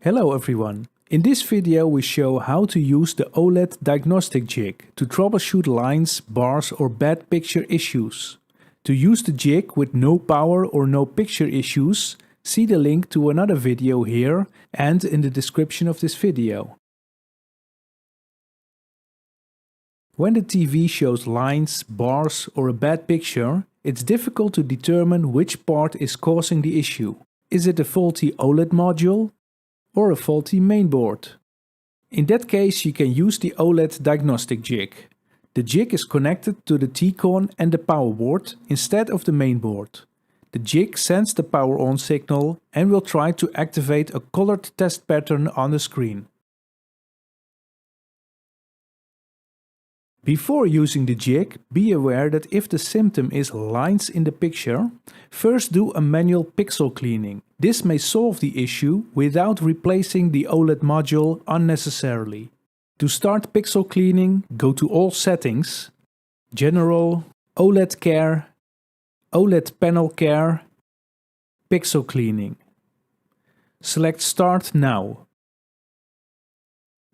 Hello everyone. In this video we show how to use the OLED diagnostic JIG to troubleshoot lines, bars or bad picture issues. To use the JIG with no power or no picture issues, see the link to another video here and in the description of this video. When the TV shows lines, bars or a bad picture, it's difficult to determine which part is causing the issue. Is it a faulty OLED module or a faulty mainboard? In that case you can use the OLED diagnostic JIG. The JIG is connected to the T-con and the power board instead of the mainboard. The JIG sends the power on signal and will try to activate a colored test pattern on the screen. Before using the JIG, be aware that if the symptom is lines in the picture, first do a manual pixel cleaning. This may solve the issue without replacing the OLED module unnecessarily. To start pixel cleaning, go to All Settings, General, OLED Care, OLED Panel Care, Pixel Cleaning. Select Start Now.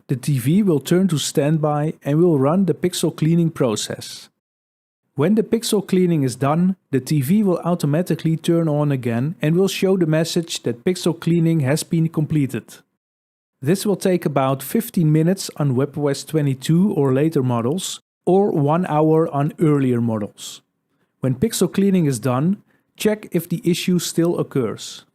The TV will turn to standby and will run the pixel cleaning process. When the pixel cleaning is done, the TV will automatically turn on again and will show the message that pixel cleaning has been completed. This will take about 15 minutes on WebOS 22 or later models, or 1 hour on earlier models. When pixel cleaning is done, check if the issue still occurs.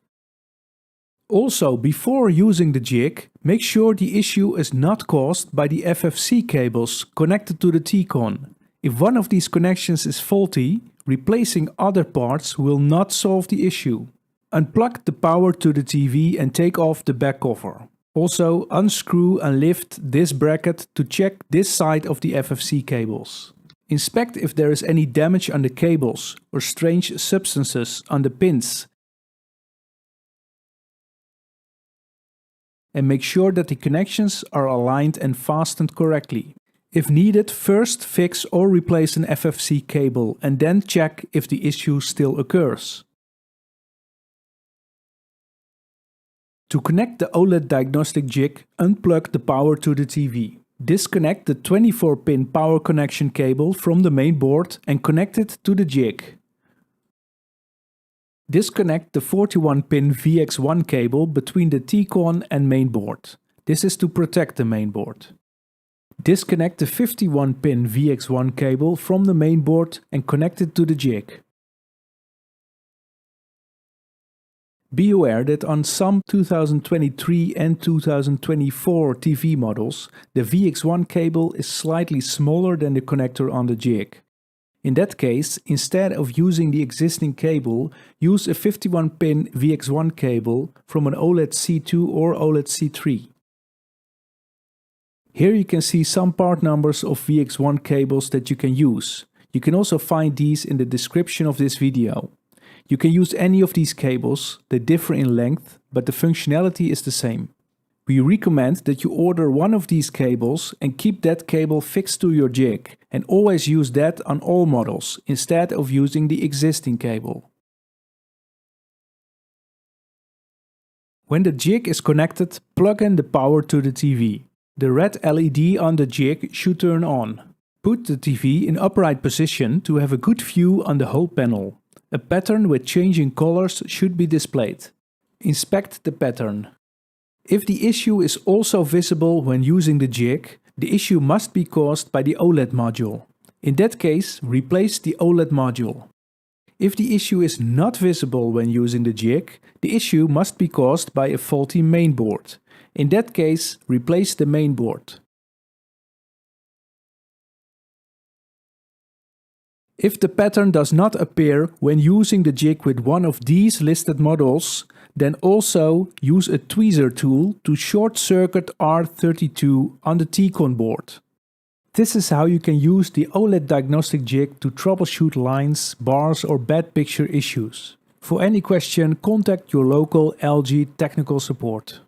Also, before using the JIG, make sure the issue is not caused by the FFC cables connected to the T-con. If one of these connections is faulty, replacing other parts will not solve the issue. Unplug the power to the TV and take off the back cover. Also, unscrew and lift this bracket to check this side of the FFC cables. Inspect if there is any damage on the cables or strange substances on the pins. And make sure that the connections are aligned and fastened correctly. If needed, first fix or replace an FFC cable and then check if the issue still occurs. To connect the OLED diagnostic JIG, unplug the power to the TV. Disconnect the 24-pin power connection cable from the main board and connect it to the JIG. Disconnect the 41-pin VX1 cable between the T-con and mainboard. This is to protect the mainboard. Disconnect the 51-pin VX1 cable from the mainboard and connect it to the JIG. Be aware that on some 2023 and 2024 TV models, the VX1 cable is slightly smaller than the connector on the JIG. In that case, instead of using the existing cable, use a 51-pin VX1 cable from an OLED C2 or OLED C3. Here you can see some part numbers of VX1 cables that you can use. You can also find these in the description of this video. You can use any of these cables, they differ in length, but the functionality is the same. We recommend that you order one of these cables and keep that cable fixed to your JIG and always use that on all models instead of using the existing cable. When the JIG is connected, plug in the power to the TV. The red LED on the JIG should turn on. Put the TV in upright position to have a good view on the whole panel. A pattern with changing colors should be displayed. Inspect the pattern. If the issue is also visible when using the JIG, the issue must be caused by the OLED module. In that case, replace the OLED module. If the issue is not visible when using the JIG, the issue must be caused by a faulty mainboard. In that case, replace the mainboard. If the pattern does not appear when using the JIG with one of these listed models, then also use a tweezer tool to short-circuit R32 on the T-con board. This is how you can use the OLED diagnostic JIG to troubleshoot lines, bars or bad picture issues. For any question, contact your local LG technical support.